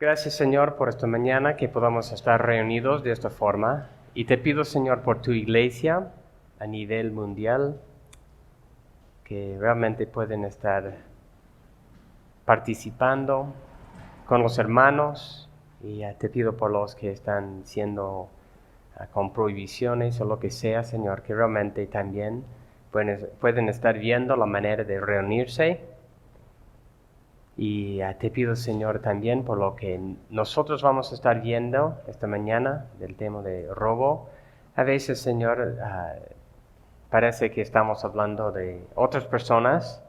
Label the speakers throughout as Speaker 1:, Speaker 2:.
Speaker 1: Gracias, Señor, por esta mañana que podamos estar reunidos de esta forma. Y te pido, Señor, por tu iglesia a nivel mundial, que realmente pueden estar participando con los hermanos. Y te pido por los que están siendo con prohibiciones o lo que sea, Señor, que realmente también pueden estar viendo la manera de reunirse. Y te pido, Señor, también por lo que nosotros vamos a estar viendo esta mañana del tema de robo. A veces, Señor, parece que estamos hablando de otras personas,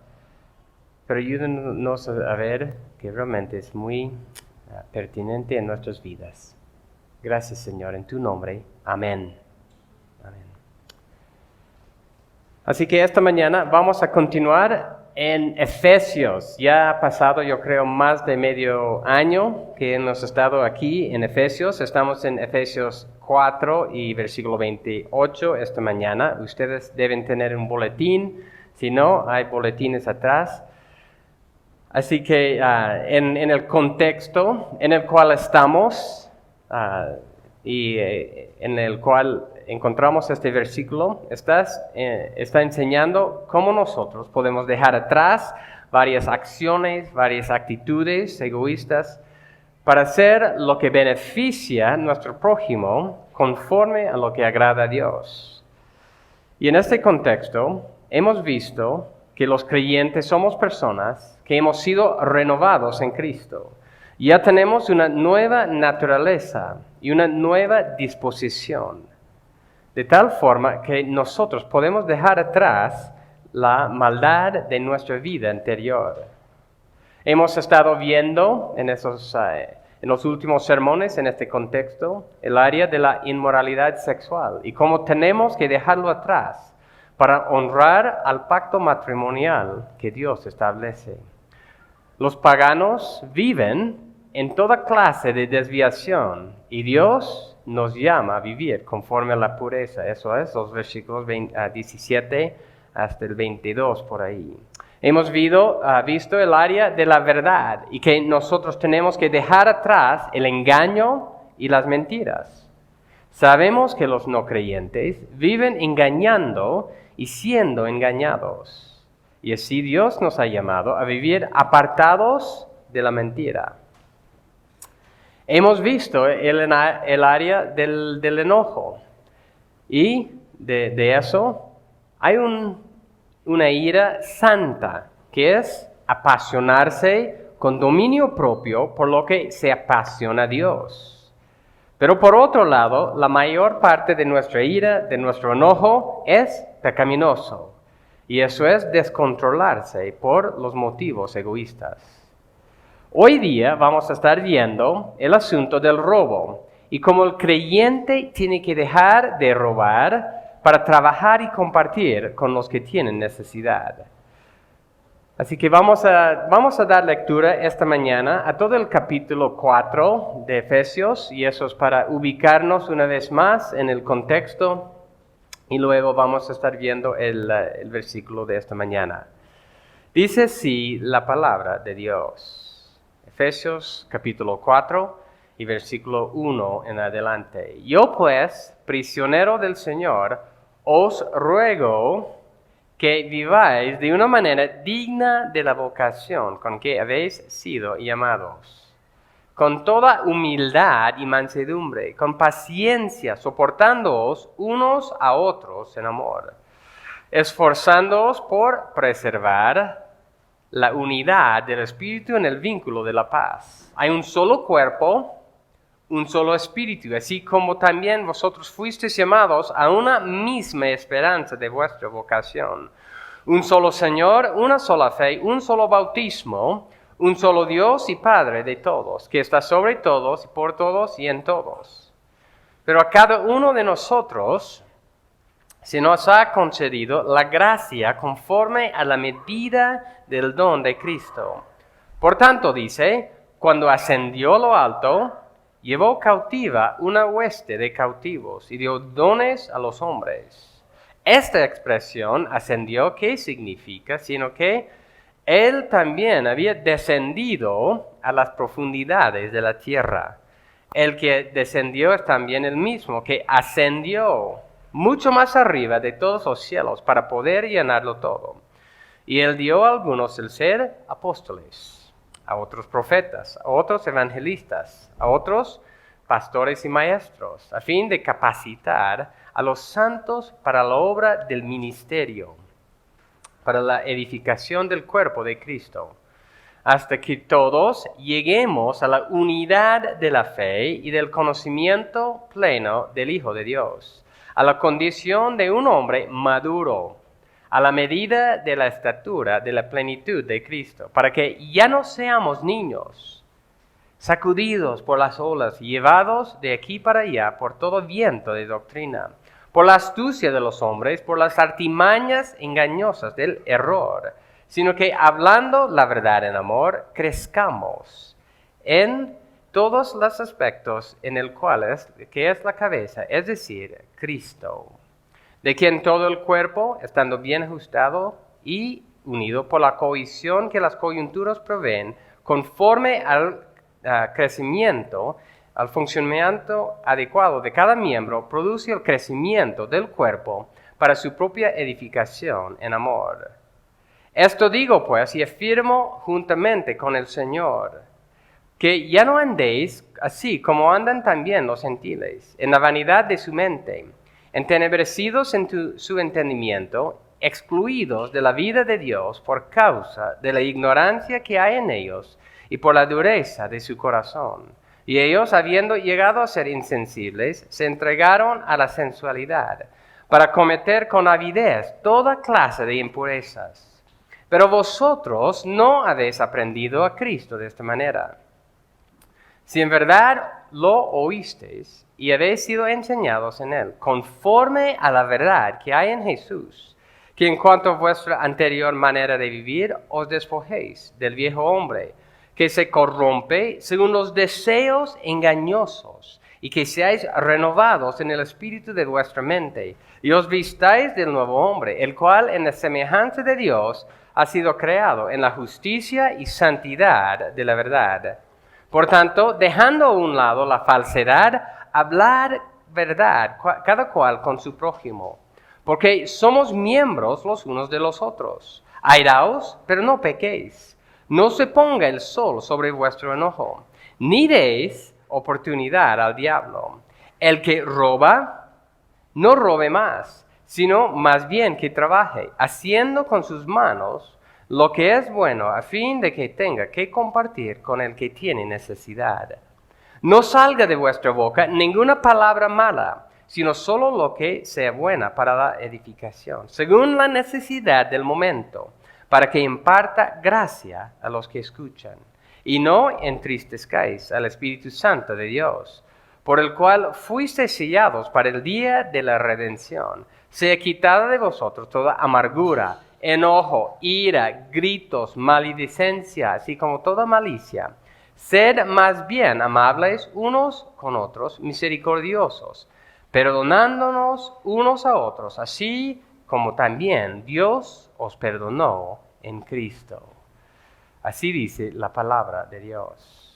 Speaker 1: pero ayúdanos a ver que realmente es muy pertinente en nuestras vidas. Gracias, Señor, en tu nombre. Amén. Amén. Así que esta mañana vamos a continuar en Efesios. Ya ha pasado, yo creo, más de medio año que hemos estado aquí en Efesios. Estamos en Efesios 4 y versículo 28 esta mañana. Ustedes deben tener un boletín. Si no, hay boletines atrás. Así que en el contexto en el cual estamos y en el cual encontramos este versículo, está enseñando cómo nosotros podemos dejar atrás varias acciones, varias actitudes egoístas para hacer lo que beneficia a nuestro prójimo conforme a lo que agrada a Dios. Y en este contexto hemos visto que los creyentes somos personas que hemos sido renovados en Cristo. Ya tenemos una nueva naturaleza y una nueva disposición. De tal forma que nosotros podemos dejar atrás la maldad de nuestra vida anterior. Hemos estado viendo en los últimos sermones, en este contexto, el área de la inmoralidad sexual y cómo tenemos que dejarlo atrás para honrar al pacto matrimonial que Dios establece. Los paganos viven en toda clase de desviación y Dios nos llama a vivir conforme a la pureza. Eso es, los versículos 17 hasta el 22 por ahí. Hemos visto el área de la verdad y que nosotros tenemos que dejar atrás el engaño y las mentiras. Sabemos que los no creyentes viven engañando y siendo engañados. Y así Dios nos ha llamado a vivir apartados de la mentira. Hemos visto el área del enojo y de eso hay una ira santa que es apasionarse con dominio propio por lo que se apasiona a Dios. Pero por otro lado, la mayor parte de nuestra ira, de nuestro enojo, es pecaminoso. Y eso es descontrolarse por los motivos egoístas. Hoy día vamos a estar viendo el asunto del robo y cómo el creyente tiene que dejar de robar para trabajar y compartir con los que tienen necesidad. Así que vamos a dar lectura esta mañana a todo el capítulo 4 de Efesios, y eso es para ubicarnos una vez más en el contexto, y luego vamos a estar viendo el versículo de esta mañana. Dice así la palabra de Dios. Efesios capítulo 4 y versículo 1 en adelante. Yo pues, prisionero del Señor, os ruego que viváis de una manera digna de la vocación con que habéis sido llamados, con toda humildad y mansedumbre, con paciencia, soportándoos unos a otros en amor, esforzándoos por preservar la unidad del Espíritu en el vínculo de la paz. Hay un solo cuerpo, un solo Espíritu, así como también vosotros fuisteis llamados a una misma esperanza de vuestra vocación. Un solo Señor, una sola fe, un solo bautismo, un solo Dios y Padre de todos, que está sobre todos, por todos y en todos. Pero a cada uno de nosotros se nos ha concedido la gracia conforme a la medida del don de Cristo. Por tanto, dice, cuando ascendió a lo alto, llevó cautiva una hueste de cautivos y dio dones a los hombres. Esta expresión, ascendió, ¿qué significa? Sino que Él también había descendido a las profundidades de la tierra. El que descendió es también el mismo, que ascendió mucho más arriba de todos los cielos para poder llenarlo todo. Y él dio a algunos el ser apóstoles, a otros profetas, a otros evangelistas, a otros pastores y maestros, a fin de capacitar a los santos para la obra del ministerio, para la edificación del cuerpo de Cristo, hasta que todos lleguemos a la unidad de la fe y del conocimiento pleno del Hijo de Dios, a la condición de un hombre maduro, a la medida de la estatura de la plenitud de Cristo, para que ya no seamos niños, sacudidos por las olas y llevados de aquí para allá por todo viento de doctrina, por la astucia de los hombres, por las artimañas engañosas del error, sino que hablando la verdad en amor, crezcamos en todos los aspectos en el cual que es la cabeza, es decir, Cristo, de quien todo el cuerpo, estando bien ajustado y unido por la cohesión que las coyunturas proveen, conforme al crecimiento, al funcionamiento adecuado de cada miembro, produce el crecimiento del cuerpo para su propia edificación en amor. Esto digo pues y afirmo juntamente con el Señor, que ya no andéis así como andan también los gentiles, en la vanidad de su mente, entenebrecidos en su entendimiento, excluidos de la vida de Dios por causa de la ignorancia que hay en ellos y por la dureza de su corazón. Y ellos, habiendo llegado a ser insensibles, se entregaron a la sensualidad, para cometer con avidez toda clase de impurezas. Pero vosotros no habéis aprendido a Cristo de esta manera. Si en verdad lo oísteis y habéis sido enseñados en él, conforme a la verdad que hay en Jesús, que en cuanto a vuestra anterior manera de vivir, os despojéis del viejo hombre, que se corrompe según los deseos engañosos, y que seáis renovados en el espíritu de vuestra mente, y os vistáis del nuevo hombre, el cual en la semejanza de Dios ha sido creado en la justicia y santidad de la verdad. Por tanto, dejando a un lado la falsedad, hablar verdad, cada cual con su prójimo, porque somos miembros los unos de los otros. Airaos, pero no pequéis. No se ponga el sol sobre vuestro enojo, ni deis oportunidad al diablo. El que roba, no robe más, sino más bien que trabaje, haciendo con sus manos lo que es bueno, a fin de que tenga que compartir con el que tiene necesidad. No salga de vuestra boca ninguna palabra mala, sino solo lo que sea buena para la edificación, según la necesidad del momento, para que imparta gracia a los que escuchan. Y no entristezcáis al Espíritu Santo de Dios, por el cual fuisteis sellados para el día de la redención. Sea quitada de vosotros toda amargura, enojo, ira, gritos, maledicencia, así como toda malicia. Sed más bien amables unos con otros, misericordiosos, perdonándonos unos a otros, así como también Dios os perdonó en Cristo. Así dice la palabra de Dios.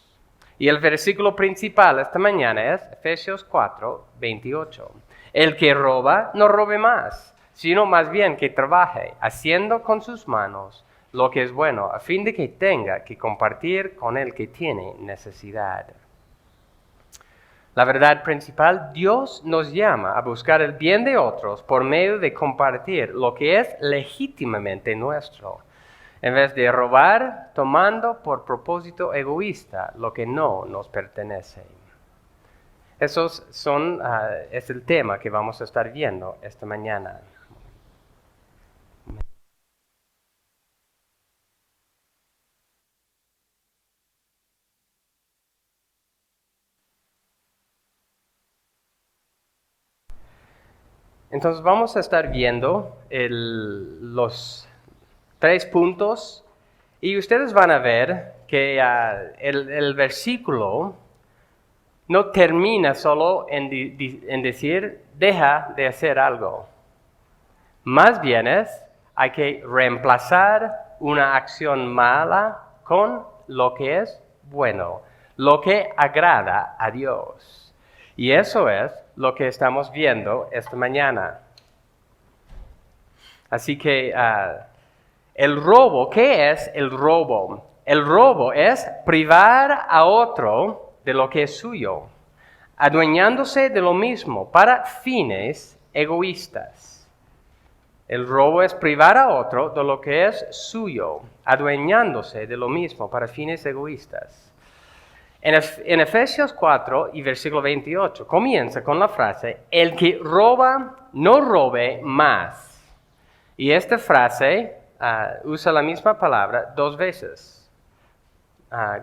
Speaker 1: Y el versículo principal esta mañana es Efesios 4, 28. El que roba, no robe más, sino más bien que trabaje, haciendo con sus manos lo que es bueno, a fin de que tenga que compartir con el que tiene necesidad. La verdad principal, Dios nos llama a buscar el bien de otros por medio de compartir lo que es legítimamente nuestro, en vez de robar tomando por propósito egoísta lo que no nos pertenece. Es el tema que vamos a estar viendo esta mañana. Entonces vamos a estar viendo los 3 puntos y ustedes van a ver que el versículo no termina solo en decir deja de hacer algo. Más bien hay que reemplazar una acción mala con lo que es bueno, lo que agrada a Dios. Y eso es lo que estamos viendo esta mañana. Así que el robo, ¿qué es el robo? El robo es privar a otro de lo que es suyo, adueñándose de lo mismo para fines egoístas. El robo es privar a otro de lo que es suyo, adueñándose de lo mismo para fines egoístas. En Efesios 4 y versículo 28 comienza con la frase, el que roba, no robe más. Y esta frase usa la misma palabra 2 veces.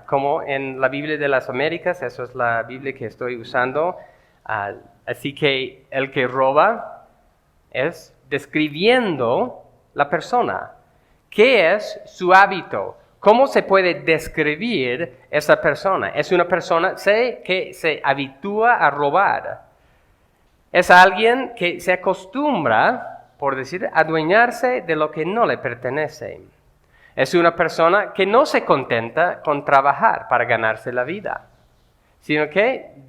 Speaker 1: Como en la Biblia de las Américas, eso es la Biblia que estoy usando. Así que el que roba es describiendo la persona. ¿Qué es su hábito? ¿Cómo se puede describir esa persona? Es una persona que se habitúa a robar. Es alguien que se acostumbra, por decir, adueñarse de lo que no le pertenece. Es una persona que no se contenta con trabajar para ganarse la vida, sino que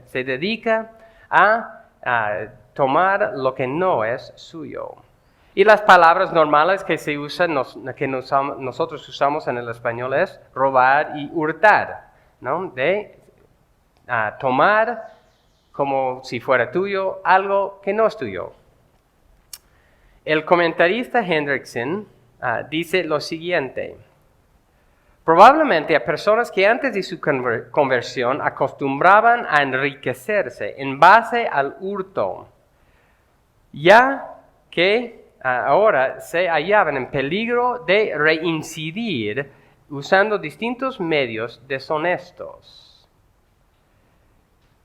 Speaker 1: se dedica a tomar lo que no es suyo. Y las palabras normales que se usan, nosotros usamos en el español es robar y hurtar, ¿no? De tomar como si fuera tuyo algo que no es tuyo. El comentarista Hendrickson dice lo siguiente. Probablemente a personas que antes de su conversión acostumbraban a enriquecerse en base al hurto, ya que ahora se hallaban en peligro de reincidir usando distintos medios deshonestos.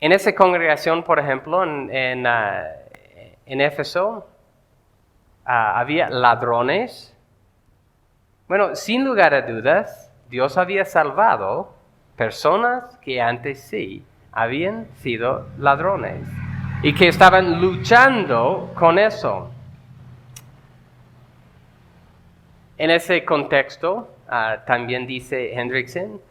Speaker 1: En esa congregación, por ejemplo, en Éfeso, había ladrones. Bueno, sin lugar a dudas, Dios había salvado personas que antes sí habían sido ladrones y que estaban luchando con eso. En ese contexto, también dice Hendrickson,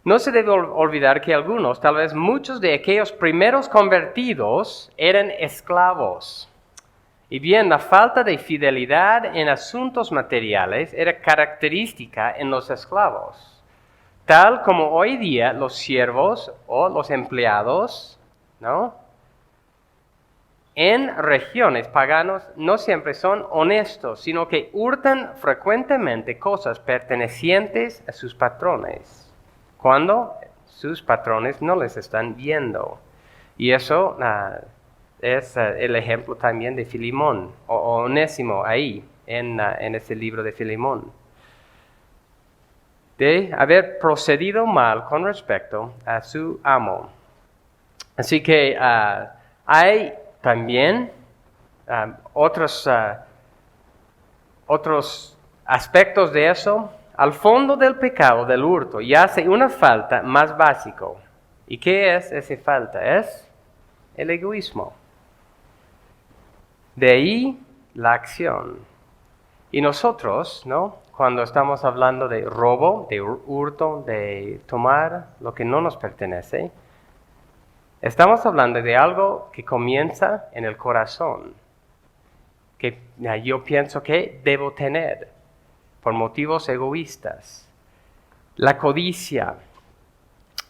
Speaker 1: no se debe olvidar que algunos, tal vez muchos de aquellos primeros convertidos eran esclavos. Y bien, la falta de fidelidad en asuntos materiales era característica en los esclavos. Tal como hoy día los siervos o los empleados, ¿no? En regiones paganas no siempre son honestos, sino que hurtan frecuentemente cosas pertenecientes a sus patrones, cuando sus patrones no les están viendo. Y eso es el ejemplo también de Filemón, o Onésimo ahí, en ese libro de Filemón. De haber procedido mal con respecto a su amo. Así que hay también otros aspectos de eso. Al fondo del pecado del hurto yace una falta más básica. ¿Y qué es esa falta? Es el egoísmo. De ahí la acción. Y nosotros, ¿no? Cuando estamos hablando de robo, de hurto, de tomar lo que no nos pertenece, estamos hablando de algo que comienza en el corazón, que yo pienso que debo tener por motivos egoístas. La codicia.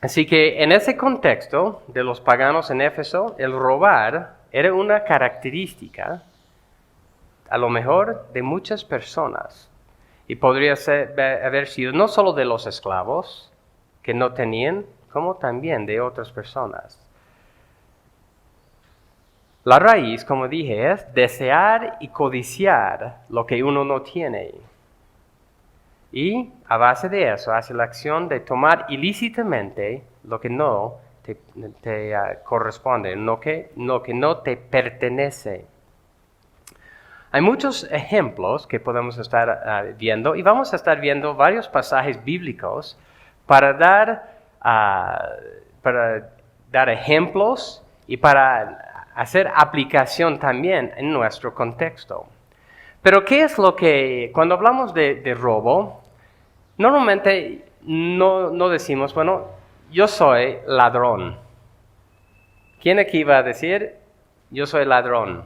Speaker 1: Así que en ese contexto de los paganos en Éfeso, el robar era una característica, a lo mejor, de muchas personas. Y podría haber sido no solo de los esclavos, que no tenían, como también de otras personas. La raíz, como dije, es desear y codiciar lo que uno no tiene. Y a base de eso hace la acción de tomar ilícitamente lo que no te corresponde, lo que no te pertenece. Hay muchos ejemplos que podemos estar viendo y vamos a estar viendo varios pasajes bíblicos para dar ejemplos y para hacer aplicación también en nuestro contexto. Pero ¿qué es lo que, cuando hablamos de robo, normalmente no decimos, bueno, yo soy ladrón. ¿Quién aquí va a decir, yo soy ladrón?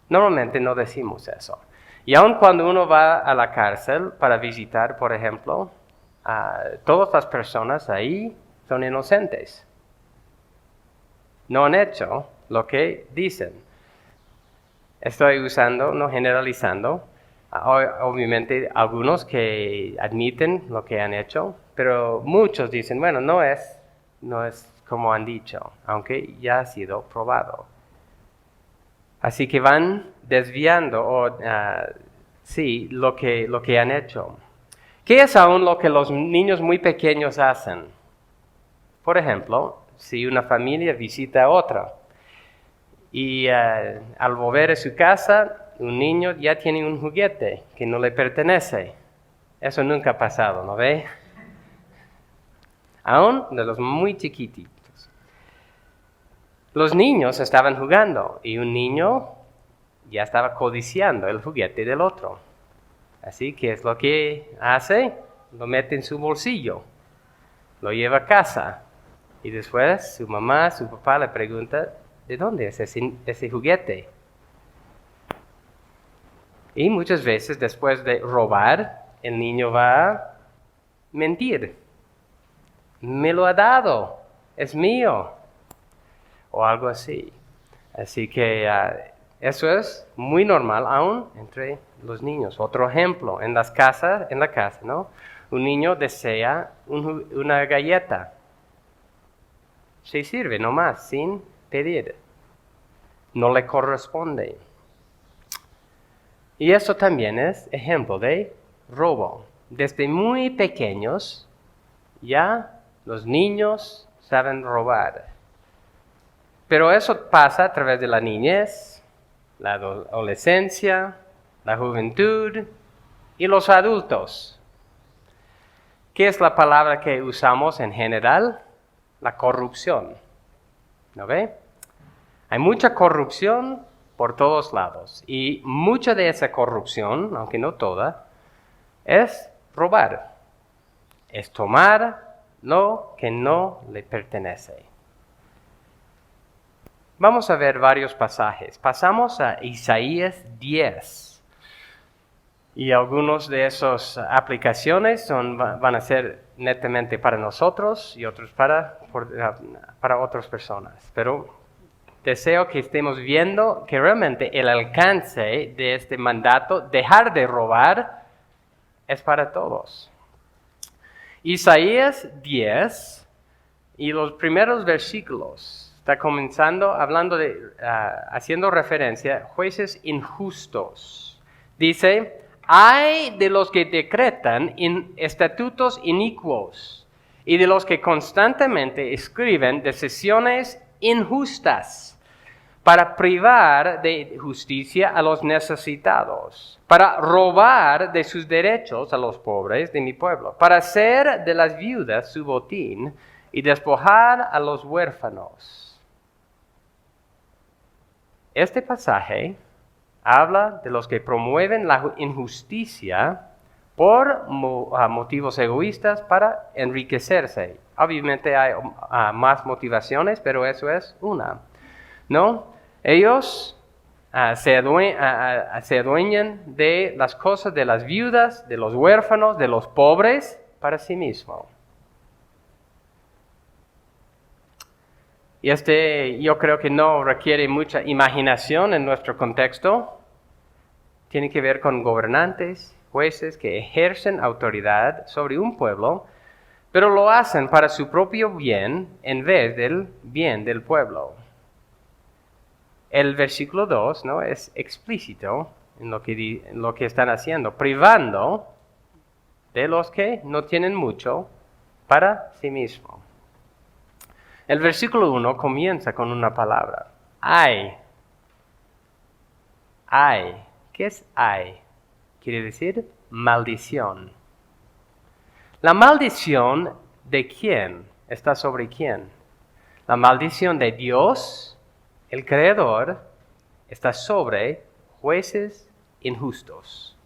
Speaker 1: Normalmente no decimos eso. Y aun cuando uno va a la cárcel para visitar, por ejemplo, todas las personas ahí son inocentes. No han hecho lo que dicen. Estoy usando, no generalizando, obviamente algunos que admiten lo que han hecho, pero muchos dicen, bueno, no es como han dicho, aunque ya ha sido probado. Así que van desviando, lo que han hecho. ¿Qué es aún lo que los niños muy pequeños hacen? Por ejemplo, si una familia visita a otra y al volver a su casa, un niño ya tiene un juguete que no le pertenece. Eso nunca ha pasado, ¿no ve? Aún de los muy chiquititos. Los niños estaban jugando y un niño ya estaba codiciando el juguete del otro. Así que es lo que hace, lo mete en su bolsillo, lo lleva a casa y después su mamá, su papá le pregunta, ¿de dónde es ese juguete? Y muchas veces después de robar, el niño va a mentir. Me lo ha dado, es mío. O algo así. Así que eso es muy normal aún entre los niños. Otro ejemplo, en la casa, ¿no? Un niño desea una galleta. Se sirve nomás, sin pedir. No le corresponde. Y eso también es ejemplo de robo. Desde muy pequeños, ya los niños saben robar. Pero eso pasa a través de la niñez, la adolescencia, la juventud y los adultos. ¿Qué es la palabra que usamos en general? La corrupción. ¿No ve? Hay mucha corrupción por todos lados. Y mucha de esa corrupción, aunque no toda, es robar. Es tomar lo que no le pertenece. Vamos a ver varios pasajes. Pasamos a Isaías 10. Y algunos de esas aplicaciones van a ser netamente para nosotros y otros para otras personas. Pero deseo que estemos viendo que realmente el alcance de este mandato, dejar de robar, es para todos. Isaías 10 y los primeros versículos. Está comenzando hablando haciendo referencia a jueces injustos. Dice, ay de los que decretan estatutos inicuos y de los que constantemente escriben decisiones injustas para privar de justicia a los necesitados, para robar de sus derechos a los pobres de mi pueblo, para hacer de las viudas su botín y despojar a los huérfanos. Este pasaje habla de los que promueven la injusticia por motivos egoístas para enriquecerse. Obviamente hay más motivaciones, pero eso es una, ¿no? Ellos se adueñan de las cosas de las viudas, de los huérfanos, de los pobres, para sí mismos. Y yo creo que no requiere mucha imaginación en nuestro contexto. Tiene que ver con gobernantes, jueces que ejercen autoridad sobre un pueblo, pero lo hacen para su propio bien en vez del bien del pueblo. El versículo 2, ¿no?, es explícito en lo que están haciendo, privando de los que no tienen mucho para sí mismo. El versículo 1 comienza con una palabra, ay. Ay. ¿Qué es ay? Quiere decir maldición. La maldición de quién está sobre quién. La maldición de Dios, el Creador, está sobre jueces injustos.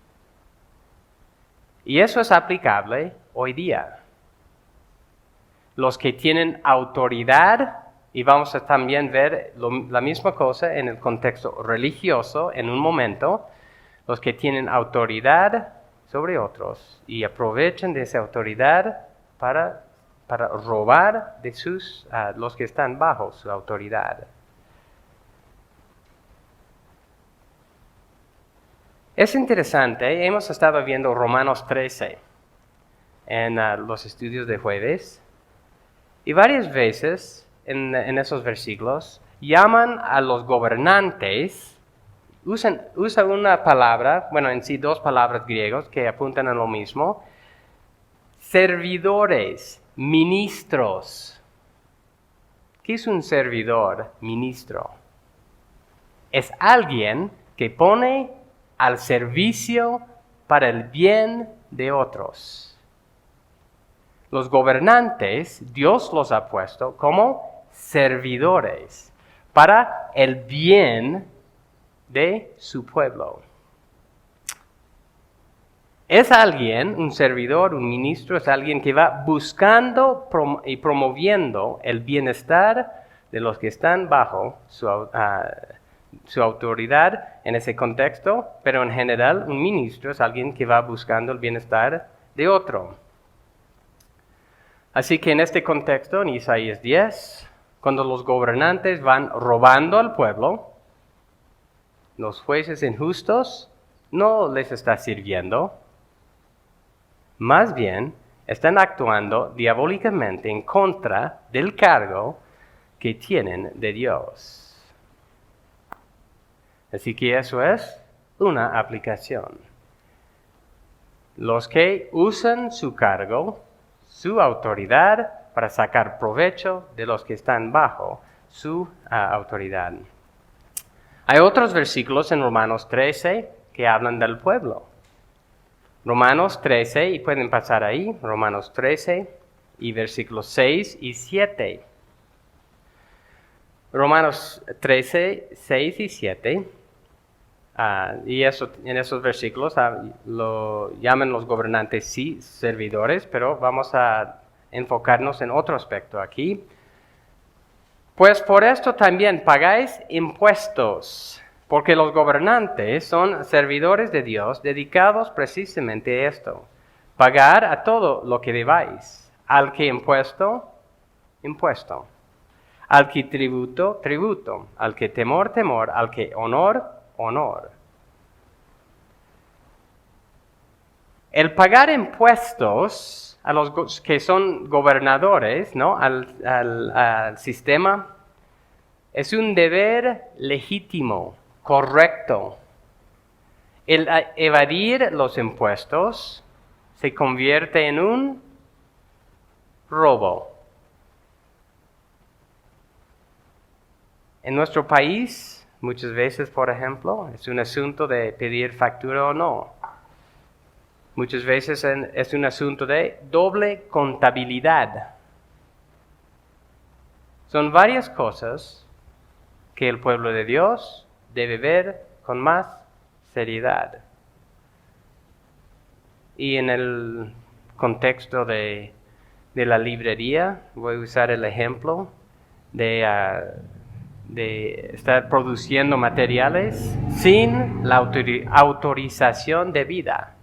Speaker 1: Y eso es aplicable hoy día. Los que tienen autoridad, y vamos a también ver la misma cosa en el contexto religioso en un momento, los que tienen autoridad sobre otros y aprovechan de esa autoridad para robar de los que están bajo su autoridad. Es interesante, hemos estado viendo Romanos 13 en los estudios de jueves, y varias veces en esos versículos llaman a los gobernantes, usan una palabra, bueno, en sí dos palabras griegas que apuntan a lo mismo, servidores, ministros. ¿Qué es un servidor, ministro? Es alguien que pone al servicio para el bien de otros. Los gobernantes, Dios los ha puesto como servidores para el bien de su pueblo. Es alguien, un servidor, un ministro, es alguien que va buscando y promoviendo el bienestar de los que están bajo su autoridad en ese contexto, pero en general un ministro es alguien que va buscando el bienestar de otro. Así que en este contexto, en Isaías 10, cuando los gobernantes van robando al pueblo, los jueces injustos no les está sirviendo, más bien están actuando diabólicamente en contra del cargo que tienen de Dios. Así que eso es una aplicación. Los que usan su cargo, su autoridad, para sacar provecho de los que están bajo su autoridad. Hay otros versículos en Romanos 13 que hablan del pueblo. Romanos 13, y pueden pasar ahí, Romanos 13 y versículos 6 y 7. Romanos 13, 6 y 7. Y en esos versículos lo llaman los gobernantes, sí, servidores, pero vamos a enfocarnos en otro aspecto aquí. Pues por esto también pagáis impuestos, porque los gobernantes son servidores de Dios dedicados precisamente a esto, pagar a todo lo que debáis, al que impuesto, impuesto, al que tributo, tributo, al que temor, temor, al que honor, honor. El pagar impuestos a los que son gobernadores, ¿no? al sistema, es un deber legítimo, correcto. El evadir los impuestos se convierte en un robo. En nuestro país, muchas veces, por ejemplo, es un asunto de pedir factura o no. Muchas veces es un asunto de doble contabilidad. Son varias cosas que el pueblo de Dios debe ver con más seriedad. Y en el contexto de la librería, voy a usar el ejemplo de estar produciendo materiales sin la autorización debida.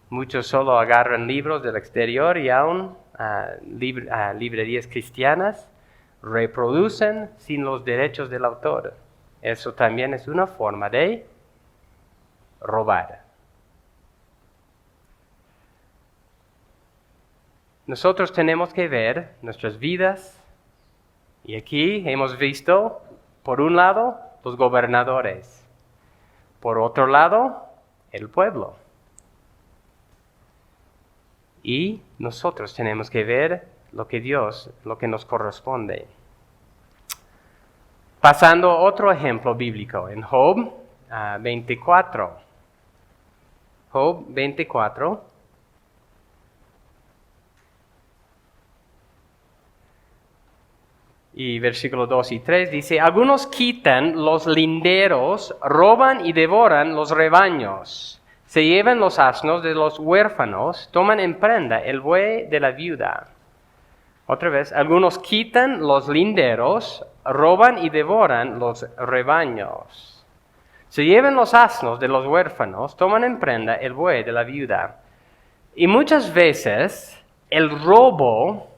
Speaker 1: Muchos solo agarran libros del exterior y aún librerías cristianas reproducen sin los derechos del autor. Eso también es una forma de robar. Nosotros tenemos que ver nuestras vidas, y aquí hemos visto, por un lado, los gobernadores, por otro lado, el pueblo. Y nosotros tenemos que ver lo que nos corresponde. Pasando a otro ejemplo bíblico, en Job 24. Job 24. y versículos 2 y 3 dice, algunos quitan los linderos, roban y devoran los rebaños. Se llevan los asnos de los huérfanos, toman en prenda el buey de la viuda. Otra vez, algunos quitan los linderos, roban y devoran los rebaños. Se llevan los asnos de los huérfanos, toman en prenda el buey de la viuda. Y muchas veces el robo,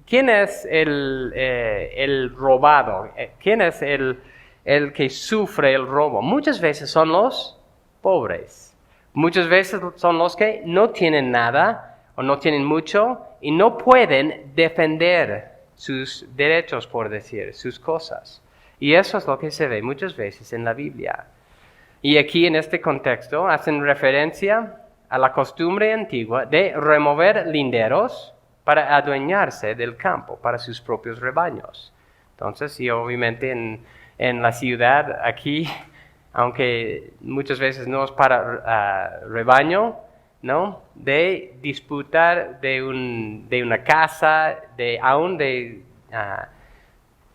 Speaker 1: ¿quién es el robado? ¿Quién es el que sufre el robo? Muchas veces son los pobres. Muchas veces son los que no tienen nada o no tienen mucho y no pueden defender sus derechos, por decir, sus cosas. Y eso es lo que se ve muchas veces en la Biblia. Y aquí en este contexto hacen referencia a la costumbre antigua de remover linderos para adueñarse del campo, para sus propios rebaños. Entonces, y obviamente en la ciudad aquí, aunque muchas veces no es para rebaño, ¿no? De disputar de una casa, aún de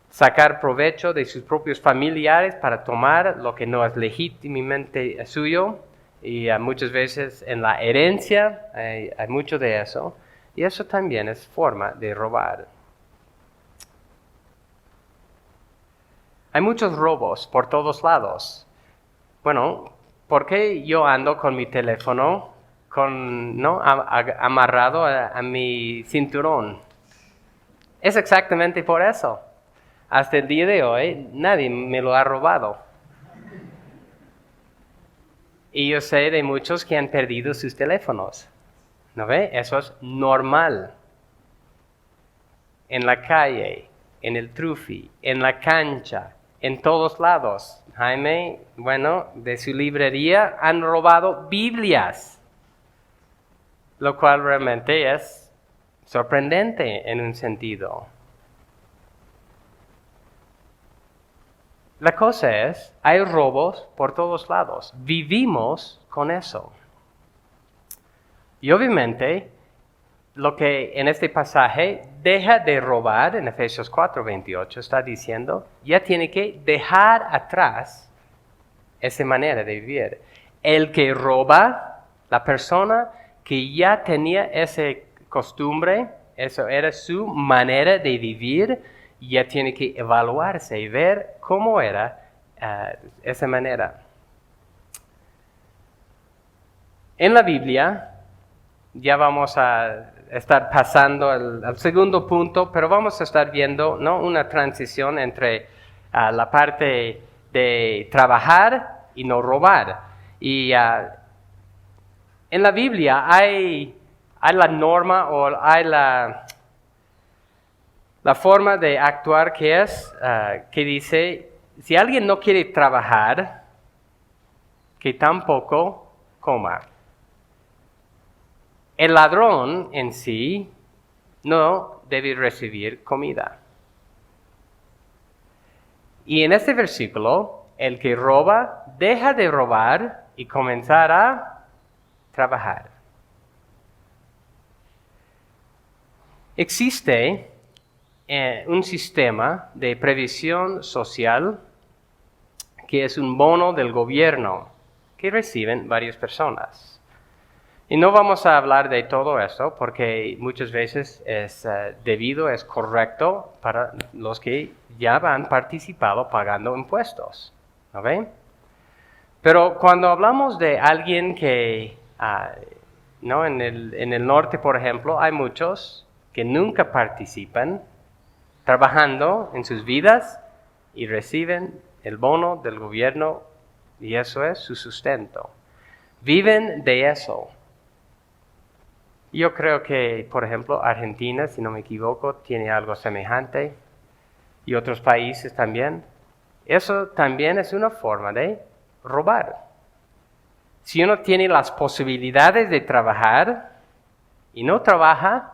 Speaker 1: sacar provecho de sus propios familiares para tomar lo que no es legítimamente suyo. Y muchas veces en la herencia hay mucho de eso. Y eso también es forma de robar. Hay muchos robos por todos lados. Bueno, ¿por qué yo ando con mi teléfono amarrado a mi cinturón? Es exactamente por eso. Hasta el día de hoy nadie me lo ha robado. Y yo sé de muchos que han perdido sus teléfonos. ¿No ve? Eso es normal. En la calle, en el trufi, en la cancha, en todos lados. Jaime, bueno, de su librería han robado Biblias, lo cual realmente es sorprendente en un sentido. La cosa es, hay robos por todos lados. Vivimos con eso. Y obviamente, lo que en este pasaje deja de robar, en Efesios 4:28 está diciendo, ya tiene que dejar atrás esa manera de vivir. El que roba, la persona que ya tenía esa costumbre, eso era su manera de vivir, ya tiene que evaluarse y ver cómo era esa manera. En la Biblia, ya vamos a estar pasando al segundo punto, pero vamos a estar viendo, ¿no?, una transición entre la parte de trabajar y no robar. Y en la Biblia hay la norma o hay la forma de actuar que es, que dice, si alguien no quiere trabajar, que tampoco coma. El ladrón en sí no debe recibir comida. Y en este versículo, el que roba deja de robar y comenzar a trabajar. Existe un sistema de previsión social que es un bono del gobierno que reciben varias personas. Y no vamos a hablar de todo eso porque muchas veces es correcto para los que ya han participado pagando impuestos. ¿No ven? Pero cuando hablamos de alguien que, en el norte, por ejemplo, hay muchos que nunca participan trabajando en sus vidas y reciben el bono del gobierno y eso es su sustento. Viven de eso. Yo creo que, por ejemplo, Argentina, si no me equivoco, tiene algo semejante y otros países también. Eso también es una forma de robar. Si uno tiene las posibilidades de trabajar y no trabaja,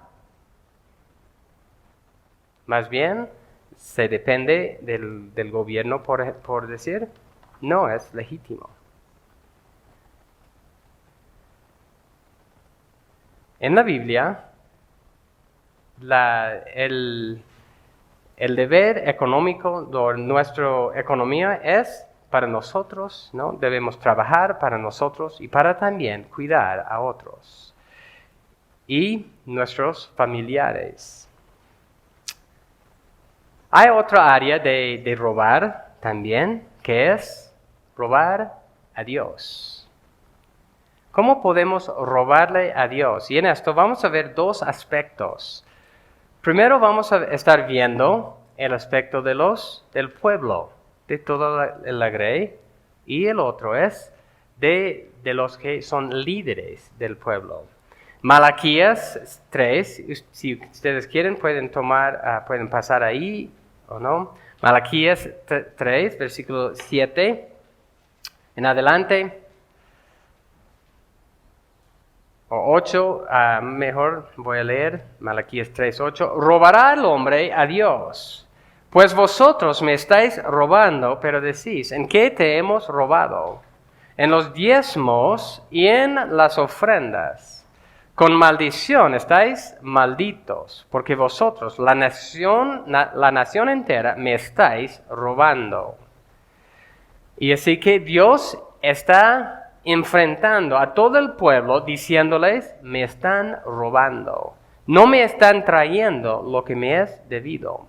Speaker 1: más bien se depende del gobierno, por decir, no es legítimo. En la Biblia, el deber económico de nuestra economía es para nosotros, ¿no? Debemos trabajar para nosotros y para también cuidar a otros y nuestros familiares. Hay otra área de robar también, que es robar a Dios. ¿Cómo podemos robarle a Dios? Y en esto vamos a ver dos aspectos. Primero vamos a estar viendo el aspecto del pueblo, de toda la grey, y el otro es de los que son líderes del pueblo. Malaquías 3, si ustedes quieren pueden pueden pasar ahí o no. Malaquías 3, versículo 7 en adelante. O 8, mejor voy a leer Malaquías 3:8. Robará el hombre a Dios, pues vosotros me estáis robando, pero decís, ¿en qué te hemos robado? En los diezmos y en las ofrendas. Con maldición estáis malditos, porque vosotros, la nación entera, me estáis robando. Y así que Dios está enfrentando a todo el pueblo diciéndoles, me están robando, no me están trayendo lo que me es debido.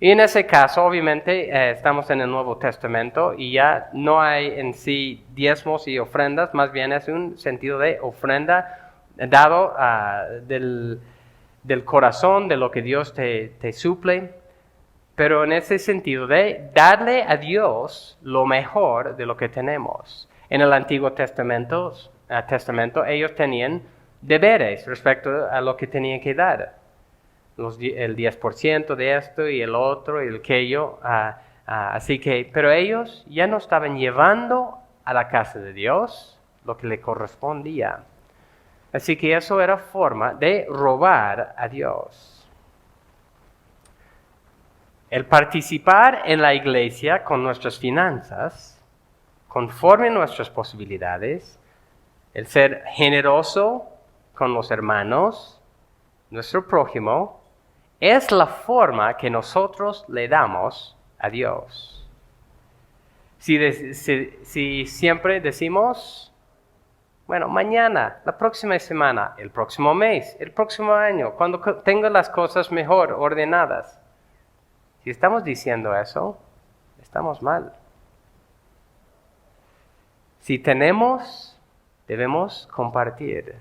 Speaker 1: Y en ese caso, obviamente, estamos en el Nuevo Testamento y ya no hay en sí diezmos y ofrendas, más bien es un sentido de ofrenda dado del corazón, de lo que Dios te suple, pero en ese sentido de darle a Dios lo mejor de lo que tenemos. En el Antiguo Testamento ellos tenían deberes respecto a lo que tenían que dar. El 10% de esto y el otro y el aquello. Así que, pero ellos ya no estaban llevando a la casa de Dios lo que le correspondía. Así que eso era forma de robar a Dios. El participar en la iglesia con nuestras finanzas, conforme a nuestras posibilidades, el ser generoso con los hermanos, nuestro prójimo, es la forma que nosotros le damos a Dios. Si siempre decimos, bueno, mañana, la próxima semana, el próximo mes, el próximo año, cuando tenga las cosas mejor ordenadas. Si estamos diciendo eso, estamos mal. Si tenemos, debemos compartir.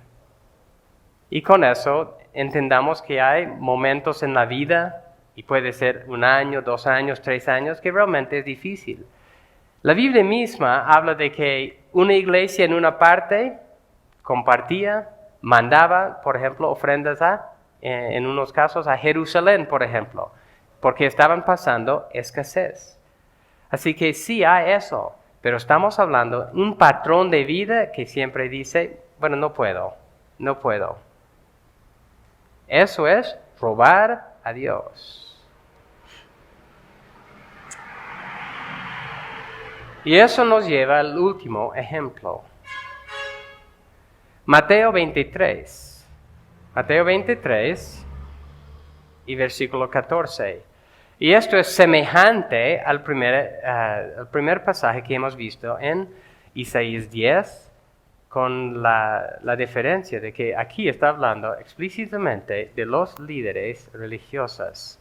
Speaker 1: Y con eso entendamos que hay momentos en la vida, y puede ser 1 año, 2 años, 3 años, que realmente es difícil. La Biblia misma habla de que una iglesia en una parte compartía, mandaba, por ejemplo, ofrendas en unos casos a Jerusalén, por ejemplo, porque estaban pasando escasez. Así que sí hay eso, pero estamos hablando de un patrón de vida que siempre dice, bueno, no puedo. Eso es robar a Dios. Y eso nos lleva al último ejemplo. Mateo 23. Mateo 23 y versículo 14. Y esto es semejante al primer pasaje que hemos visto en Isaías 10, con la diferencia de que aquí está hablando explícitamente de los líderes religiosos.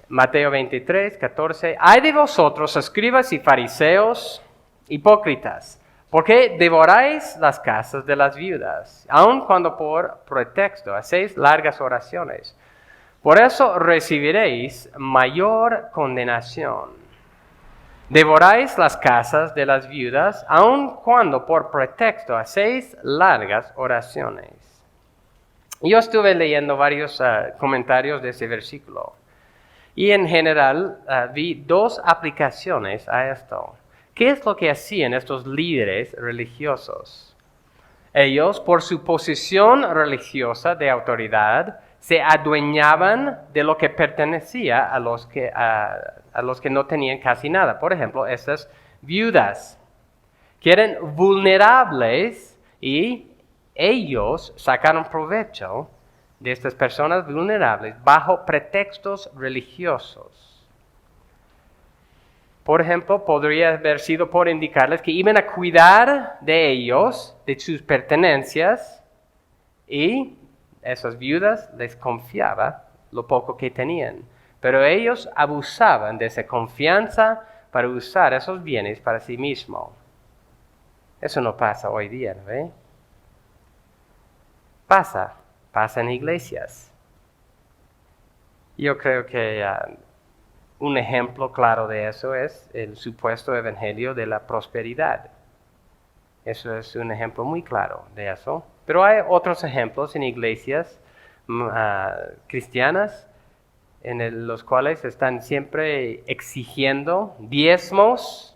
Speaker 1: Mateo 23, 14. Ay de vosotros, escribas y fariseos, hipócritas, porque devoráis las casas de las viudas, aun cuando por pretexto hacéis largas oraciones. Por eso recibiréis mayor condenación. Devoráis las casas de las viudas, aun cuando por pretexto hacéis largas oraciones. Yo estuve leyendo varios comentarios de ese versículo. Y en general vi 2 aplicaciones a esto. ¿Qué es lo que hacían estos líderes religiosos? Ellos, por su posición religiosa de autoridad, se adueñaban de lo que pertenecía a los que no tenían casi nada. Por ejemplo, estas viudas, que eran vulnerables y ellos sacaron provecho de estas personas vulnerables bajo pretextos religiosos. Por ejemplo, podría haber sido por indicarles que iban a cuidar de ellos, de sus pertenencias, y esas viudas les confiaba lo poco que tenían. Pero ellos abusaban de esa confianza para usar esos bienes para sí mismos. Eso no pasa hoy día, ¿no ve? Pasa en iglesias. Yo creo que un ejemplo claro de eso es el supuesto evangelio de la prosperidad. Eso es un ejemplo muy claro de eso. Pero hay otros ejemplos en iglesias cristianas en los cuales están siempre exigiendo diezmos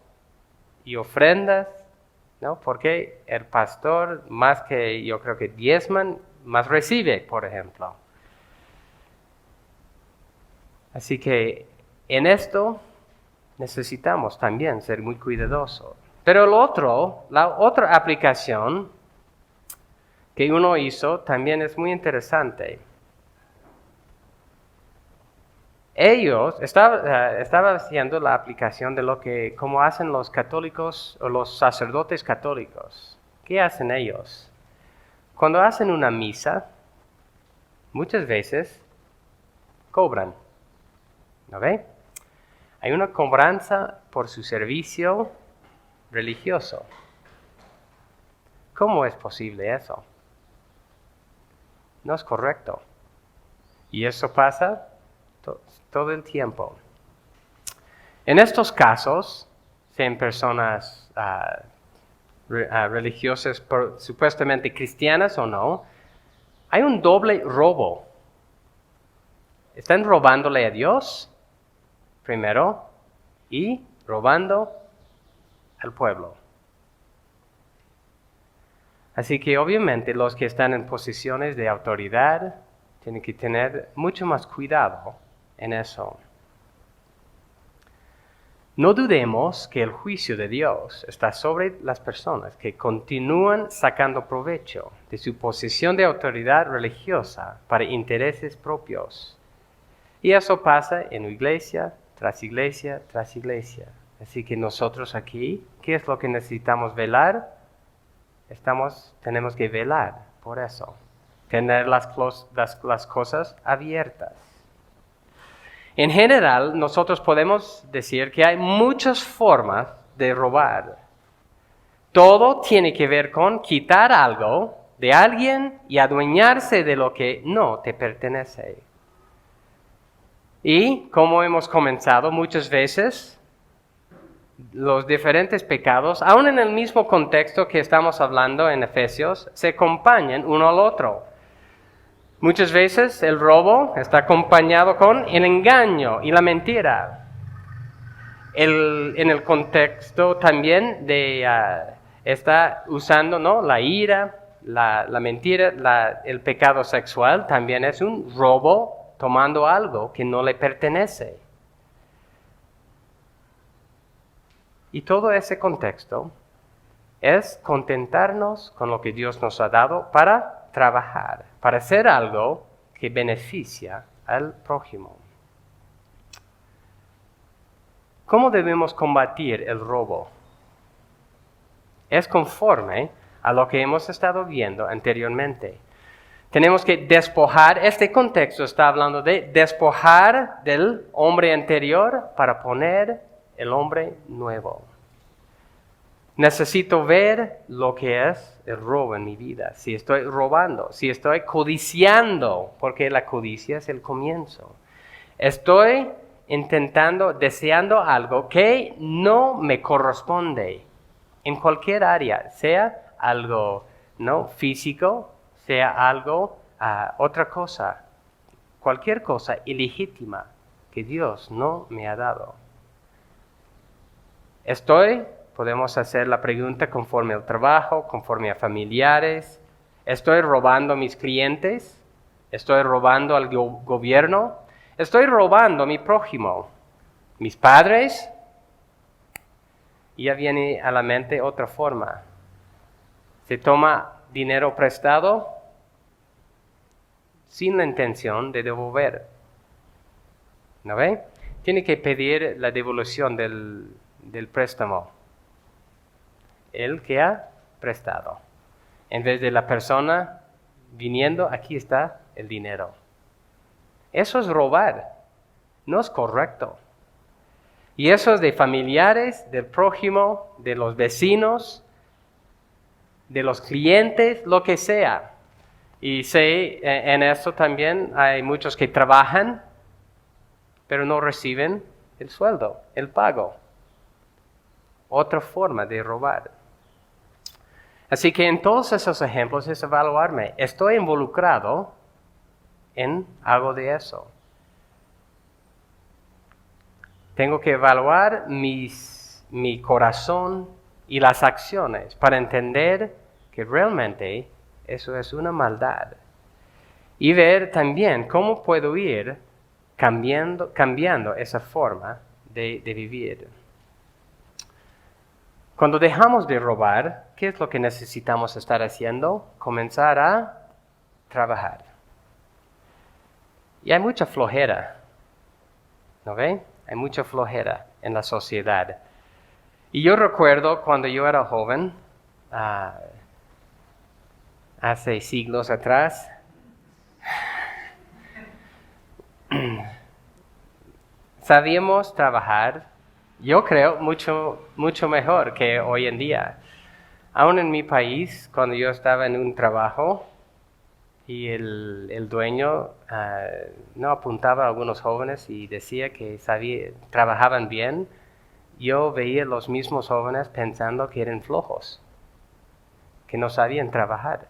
Speaker 1: y ofrendas, ¿no? Porque el pastor, más que yo creo que diezman, más recibe, por ejemplo. Así que en esto necesitamos también ser muy cuidadosos. Pero la otra aplicación que uno hizo también es muy interesante. Ellos estaba haciendo la aplicación de lo que, como hacen los católicos o los sacerdotes católicos. ¿Qué hacen ellos? Cuando hacen una misa, muchas veces cobran. ¿No ve? Hay una cobranza por su servicio religioso. ¿Cómo es posible eso? No es correcto. Y eso pasa todo el tiempo. En estos casos, sean personas religiosas supuestamente cristianas o no, hay un doble robo. Están robándole a Dios primero y robando al pueblo. Así que obviamente los que están en posiciones de autoridad tienen que tener mucho más cuidado en eso. No dudemos que el juicio de Dios está sobre las personas que continúan sacando provecho de su posición de autoridad religiosa para intereses propios. Y eso pasa en iglesia tras iglesia tras iglesia. Así que nosotros aquí, ¿qué es lo que necesitamos velar? Tenemos que velar por eso. Tener las cosas abiertas. En general, nosotros podemos decir que hay muchas formas de robar. Todo tiene que ver con quitar algo de alguien y adueñarse de lo que no te pertenece. Y como hemos comenzado muchas veces, los diferentes pecados, aun en el mismo contexto que estamos hablando en Efesios, se acompañan uno al otro. Muchas veces el robo está acompañado con el engaño y la mentira. En el contexto también está usando, ¿no?, la ira, la mentira, el pecado sexual también es un robo tomando algo que no le pertenece. Y todo ese contexto es contentarnos con lo que Dios nos ha dado para trabajar, para hacer algo que beneficia al prójimo. ¿Cómo debemos combatir el robo? Es conforme a lo que hemos estado viendo anteriormente. Tenemos que despojar, este contexto está hablando de despojar del hombre anterior para poner el hombre nuevo. Necesito ver lo que es el robo en mi vida. Si estoy robando, si estoy codiciando, porque la codicia es el comienzo. Estoy deseando algo que no me corresponde en cualquier área, sea algo no físico, sea algo, otra cosa, cualquier cosa ilegítima que Dios no me ha dado. Podemos hacer la pregunta conforme al trabajo, conforme a familiares. ¿Estoy robando a mis clientes? ¿Estoy robando al gobierno? ¿Estoy robando a mi prójimo? ¿Mis padres? Y ya viene a la mente otra forma. Se toma dinero prestado sin la intención de devolver. ¿No ve? tiene que pedir la devolución del préstamo. El que ha prestado. En vez de la persona viniendo, aquí está el dinero. Eso es robar. No es correcto. Y eso es de familiares, del prójimo, de los vecinos, de los clientes, lo que sea. Y sé, en eso también hay muchos que trabajan, pero no reciben el sueldo, el pago. Otra forma de robar. Así que en todos esos ejemplos es evaluarme. ¿Estoy involucrado en algo de eso? Tengo que evaluar mi corazón y las acciones para entender que realmente eso es una maldad. Y ver también cómo puedo ir cambiando esa forma de vivir. Cuando dejamos de robar, ¿qué es lo que necesitamos estar haciendo? Comenzar a trabajar. Y hay mucha flojera, ¿no ve? Hay mucha flojera en la sociedad. Y yo recuerdo cuando yo era joven, hace siglos atrás, sabíamos trabajar, yo creo, mucho mejor que hoy en día. Aún en mi país, cuando yo estaba en un trabajo y el dueño no apuntaba a algunos jóvenes y decía que trabajaban bien, yo veía los mismos jóvenes pensando que eran flojos, que no sabían trabajar.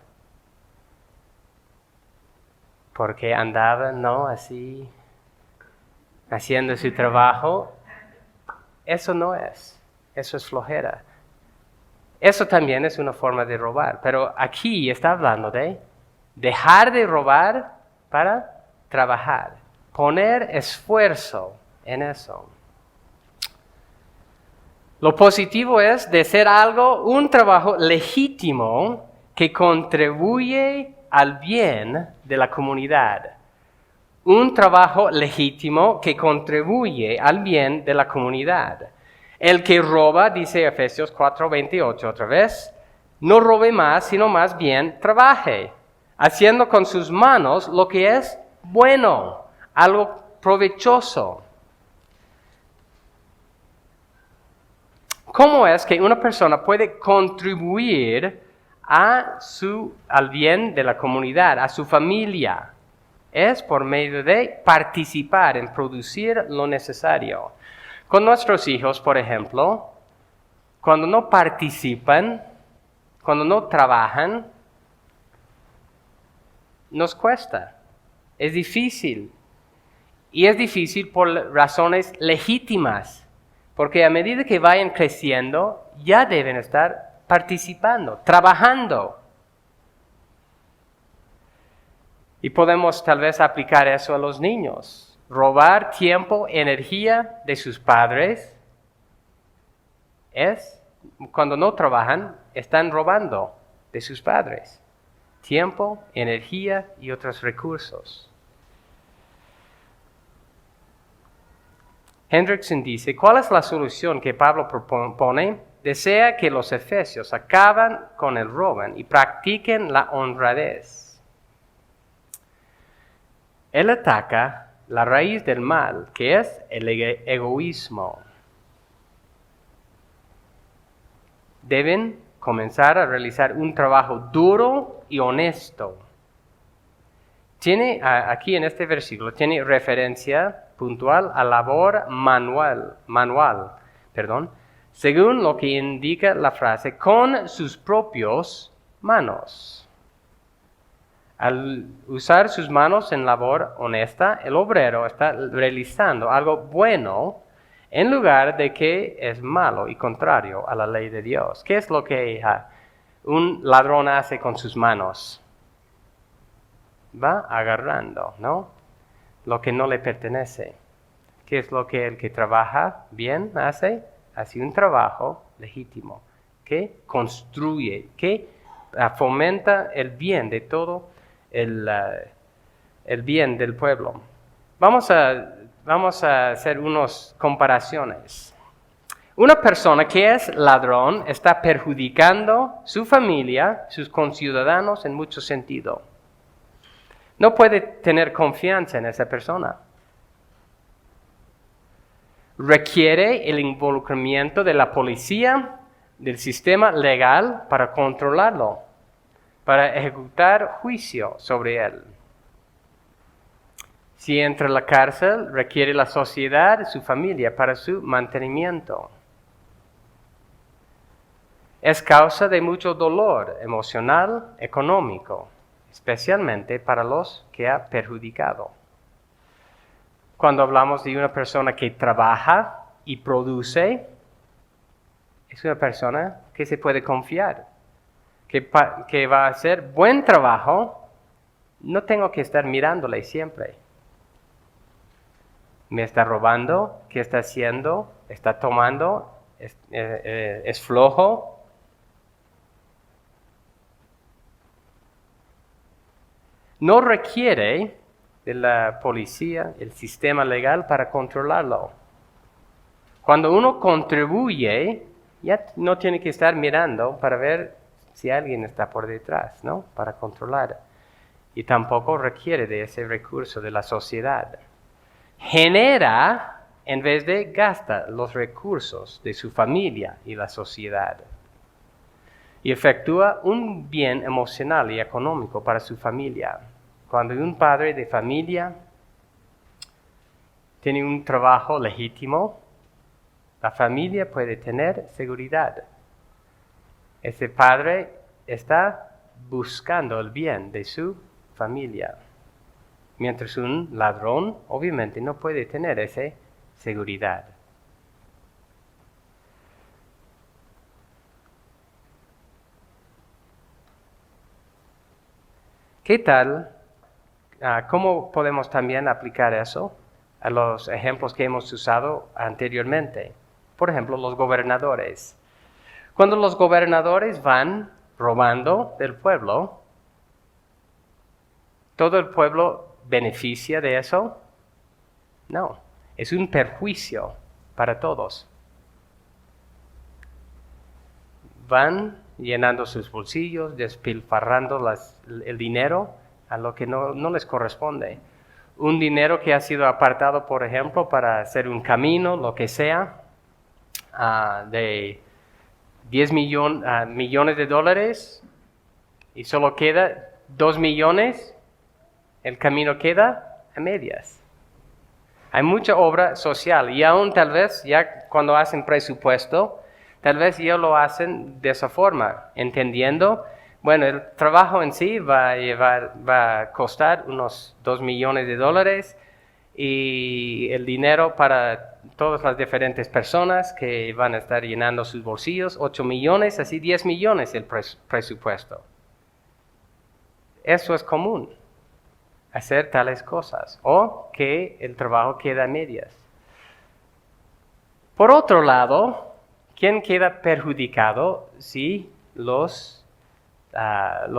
Speaker 1: Porque andaban, así, haciendo su trabajo. Eso no es, eso es flojera. Eso también es una forma de robar, pero aquí está hablando de dejar de robar para trabajar, poner esfuerzo en eso. Lo positivo es de hacer un trabajo legítimo que contribuye al bien de la comunidad. Un trabajo legítimo que contribuye al bien de la comunidad. El que roba, dice Efesios 4:28 otra vez, no robe más, sino más bien trabaje, haciendo con sus manos lo que es bueno, algo provechoso. ¿Cómo es que una persona puede contribuir al bien de la comunidad, a su familia? Es por medio de participar en producir lo necesario. Con nuestros hijos, por ejemplo, cuando no participan, cuando no trabajan, nos cuesta. Es difícil. Y es difícil por razones legítimas. Porque a medida que vayan creciendo, ya deben estar participando, trabajando. Y podemos tal vez aplicar eso a los niños. Robar tiempo, energía de sus padres cuando no trabajan, están robando de sus padres. Tiempo, energía y otros recursos. Hendrickson dice, ¿cuál es la solución que Pablo propone? Desea que los efesios acaben con el robo y practiquen la honradez. Él ataca la raíz del mal, que es el egoísmo. Deben comenzar a realizar un trabajo duro y honesto. Aquí en este versículo, tiene referencia puntual a labor manual, según lo que indica la frase, con sus propias manos. Al usar sus manos en labor honesta, el obrero está realizando algo bueno en lugar de que es malo y contrario a la ley de Dios. ¿Qué es lo que un ladrón hace con sus manos? Va agarrando, ¿no? Lo que no le pertenece. ¿Qué es lo que el que trabaja bien hace? Hace un trabajo legítimo, que construye, que fomenta el bien de todo el bien del pueblo. Vamos a vamos a hacer unas comparaciones. Una persona que es ladrón está perjudicando su familia, sus conciudadanos en mucho sentido. No puede tener confianza en esa persona. Requiere el involucramiento de la policía, del sistema legal para controlarlo, para ejecutar juicio sobre él. Si entra a la cárcel, requiere la sociedad, su familia, para su mantenimiento. Es causa de mucho dolor emocional, económico, especialmente para los que ha perjudicado. Cuando hablamos de una persona que trabaja y produce, es una persona que se puede confiar, que va a hacer buen trabajo. No tengo que estar mirándole siempre. ¿Me está robando? ¿Qué está haciendo? ¿Está tomando? ¿Es flojo? No requiere de la policía, el sistema legal para controlarlo. Cuando uno contribuye, ya no tiene que estar mirando para ver si alguien está por detrás, ¿no? Para controlar. Y tampoco requiere de ese recurso de la sociedad. Genera en vez de gasta los recursos de su familia y la sociedad. Y efectúa un bien emocional y económico para su familia. Cuando un padre de familia tiene un trabajo legítimo, la familia puede tener seguridad. Ese padre está buscando el bien de su familia. Mientras un ladrón obviamente no puede tener esa seguridad. ¿Qué tal? ¿Cómo podemos también aplicar eso a los ejemplos que hemos usado anteriormente? Por ejemplo, los gobernadores. Cuando los gobernadores van robando del pueblo, ¿todo el pueblo beneficia de eso? No, es un perjuicio para todos. Van llenando sus bolsillos, despilfarrando el dinero a lo que no les corresponde. Un dinero que ha sido apartado, por ejemplo, para hacer un camino, lo que sea, de 10 millones de dólares, y solo queda 2 millones, el camino queda a medias. Hay mucha obra social y aún tal vez ya cuando hacen presupuesto, tal vez ya lo hacen de esa forma, entendiendo, bueno, el trabajo en sí va a costar unos 2 millones de dólares y el dinero para todas las diferentes personas que van a estar llenando sus bolsillos, 8 millones, así 10 millones el presupuesto. Eso es común, hacer tales cosas, o que el trabajo queda a medias. Por otro lado, ¿quién queda perjudicado si los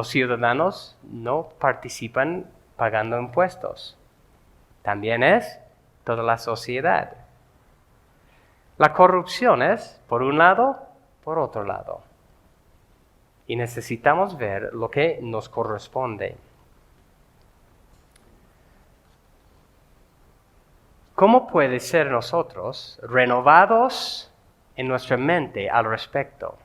Speaker 1: ciudadanos no participan pagando impuestos? También es toda la sociedad. La corrupción es, por un lado, por otro lado. Y necesitamos ver lo que nos corresponde. ¿Cómo puede ser nosotros renovados en nuestra mente al respecto?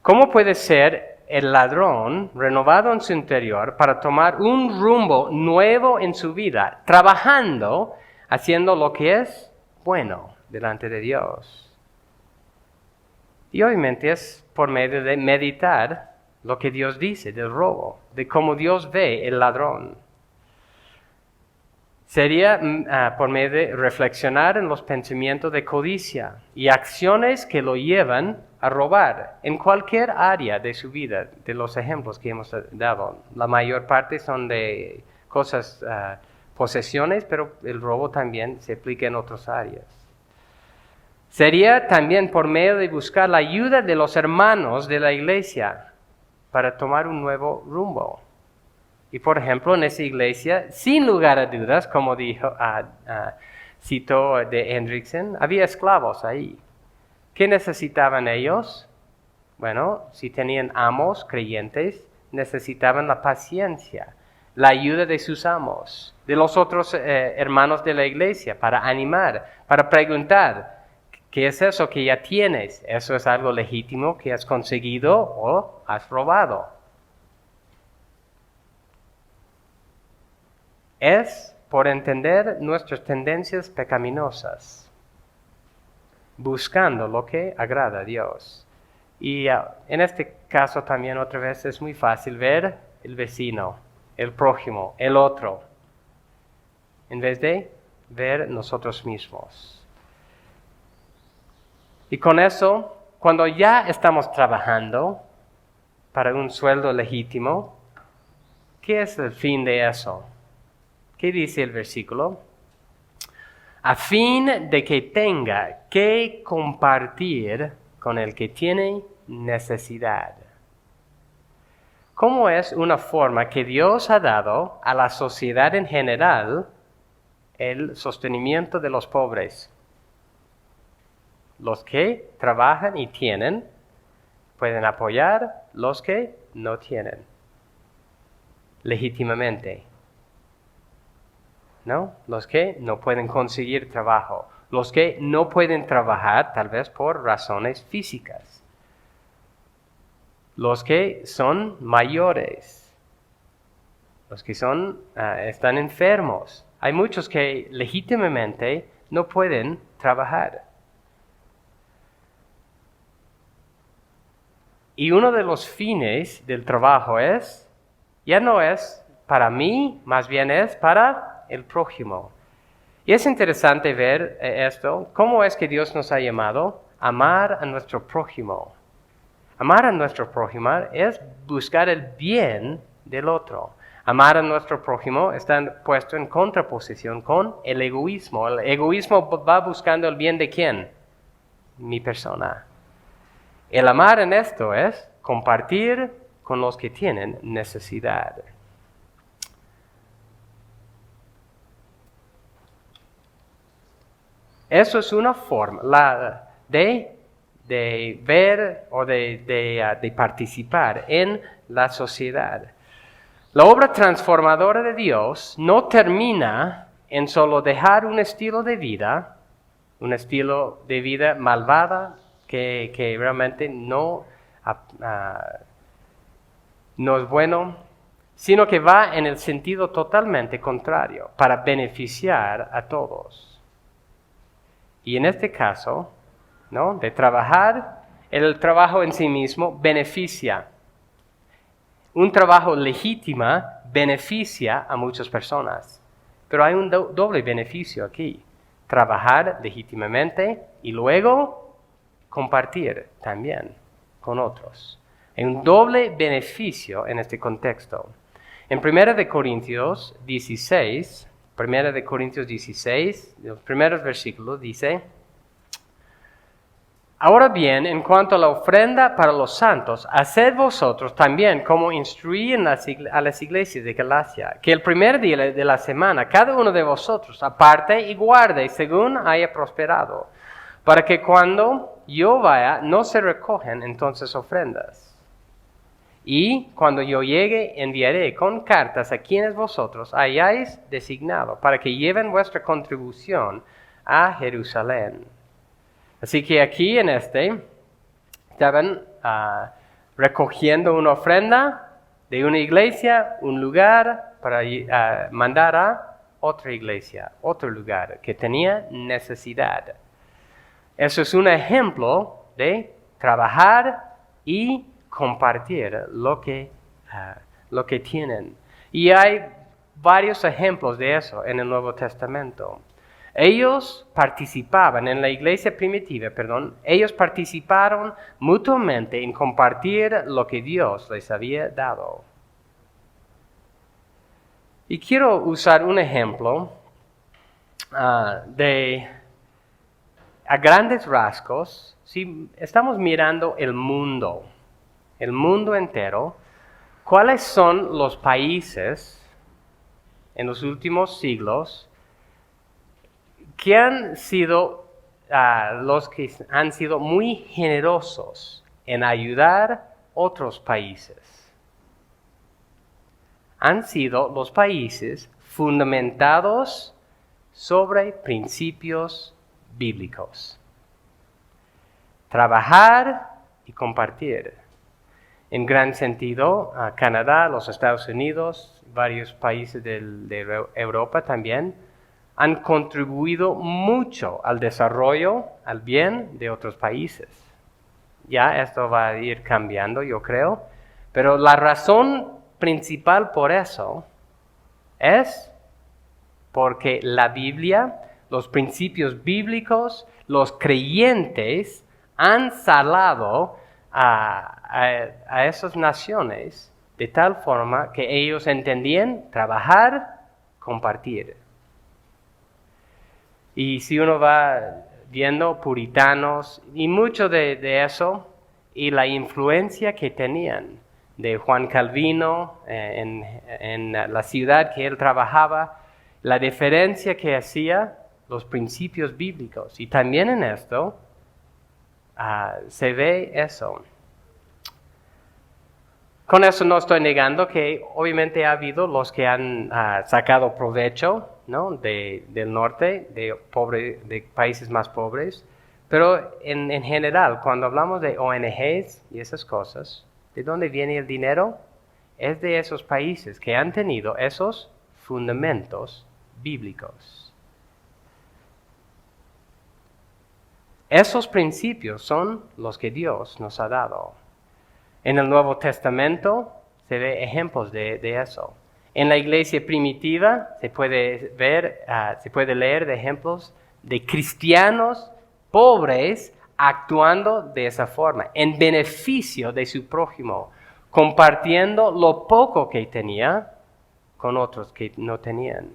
Speaker 1: ¿Cómo puede ser el ladrón renovado en su interior para tomar un rumbo nuevo en su vida, trabajando, haciendo lo que es bueno delante de Dios? Y obviamente es por medio de meditar lo que Dios dice del robo, de cómo Dios ve el ladrón. Sería por medio de reflexionar en los pensamientos de codicia y acciones que lo llevan a robar en cualquier área de su vida, de los ejemplos que hemos dado. La mayor parte son de cosas, posesiones, pero el robo también se aplica en otras áreas. Sería también por medio de buscar la ayuda de los hermanos de la iglesia para tomar un nuevo rumbo. Y por ejemplo, en esa iglesia, sin lugar a dudas, como dijo, citó de Hendrickson, había esclavos ahí. ¿Qué necesitaban ellos? Bueno, si tenían amos creyentes, necesitaban la paciencia, la ayuda de sus amos, de los otros hermanos de la iglesia, para animar, para preguntar, ¿qué es eso que ya tienes? ¿Eso es algo legítimo que has conseguido o has robado? Es por entender nuestras tendencias pecaminosas, buscando lo que agrada a Dios. Y en este caso también otra vez es muy fácil ver el vecino, el prójimo, el otro, en vez de ver nosotros mismos. Y con eso, cuando ya estamos trabajando para un sueldo legítimo, ¿qué es el fin de eso? ¿Qué dice el versículo? A fin de que tenga que compartir con el que tiene necesidad. ¿Cómo es una forma que Dios ha dado a la sociedad en general el sostenimiento de los pobres? Los que trabajan y tienen pueden apoyar, los que no tienen, legítimamente. ¿No? Los que no pueden conseguir trabajo, los que no pueden trabajar tal vez por razones físicas, los que son mayores, los que están enfermos. Hay muchos que legítimamente no pueden trabajar. Y uno de los fines del trabajo ya no es para mí, más bien es para el prójimo. Y es interesante ver esto, cómo es que Dios nos ha llamado a amar a nuestro prójimo. Amar a nuestro prójimo es buscar el bien del otro. Amar a nuestro prójimo está puesto en contraposición con el egoísmo. El egoísmo va buscando el bien de ¿quién? Mi persona. El amar en esto es compartir con los que tienen necesidad. Eso es una forma de ver o de participar en la sociedad. La obra transformadora de Dios no termina en solo dejar un estilo de vida malvada que realmente no es bueno, sino que va en el sentido totalmente contrario, para beneficiar a todos. Y en este caso, ¿no? De trabajar, el trabajo en sí mismo beneficia. Un trabajo legítimo beneficia a muchas personas. Pero hay un doble beneficio aquí. Trabajar legítimamente y luego compartir también con otros. Hay un doble beneficio en este contexto. En 1 Corintios 16, los primeros versículos dice: Ahora bien, en cuanto a la ofrenda para los santos, haced vosotros también como instruí a las iglesias de Galacia, que el primer día de la semana cada uno de vosotros aparte y guarde según haya prosperado, para que cuando yo vaya no se recogen entonces ofrendas. Y cuando yo llegue, enviaré con cartas a quienes vosotros hayáis designado, para que lleven vuestra contribución a Jerusalén. Así que aquí en estaban recogiendo una ofrenda de una iglesia, un lugar, para mandar a otra iglesia, otro lugar que tenía necesidad. Eso es un ejemplo de trabajar y compartir lo que tienen. Y hay varios ejemplos de eso en el Nuevo Testamento. Ellos participaban en la iglesia primitiva, ellos participaron mutuamente en compartir lo que Dios les había dado. Y quiero usar un ejemplo a grandes rasgos, si estamos mirando el mundo entero, ¿Cuáles son los países en los últimos siglos que han sido los que han sido muy generosos en ayudar a otros países? Han sido los países fundamentados sobre principios bíblicos. Trabajar y compartir. En gran sentido, Canadá, los Estados Unidos, varios países de Europa también, han contribuido mucho al desarrollo, al bien de otros países. Ya esto va a ir cambiando, yo creo, pero la razón principal por eso es porque la Biblia, los principios bíblicos, los creyentes han salado a esas naciones de tal forma que ellos entendían trabajar, compartir. Y si uno va viendo puritanos y mucho de eso y la influencia que tenían de Juan Calvino en la ciudad que él trabajaba, la diferencia que hacía los principios bíblicos. Y también en esto se ve eso. Con eso no estoy negando que obviamente ha habido los que han sacado provecho, ¿no?, del norte, de países más pobres, pero en general, cuando hablamos de ONGs y esas cosas, ¿de dónde viene el dinero? Es de esos países que han tenido esos fundamentos bíblicos. Esos principios son los que Dios nos ha dado. En el Nuevo Testamento se ve ejemplos de eso. En la iglesia primitiva se puede leer de ejemplos de cristianos pobres actuando de esa forma, en beneficio de su prójimo, compartiendo lo poco que tenía con otros que no tenían.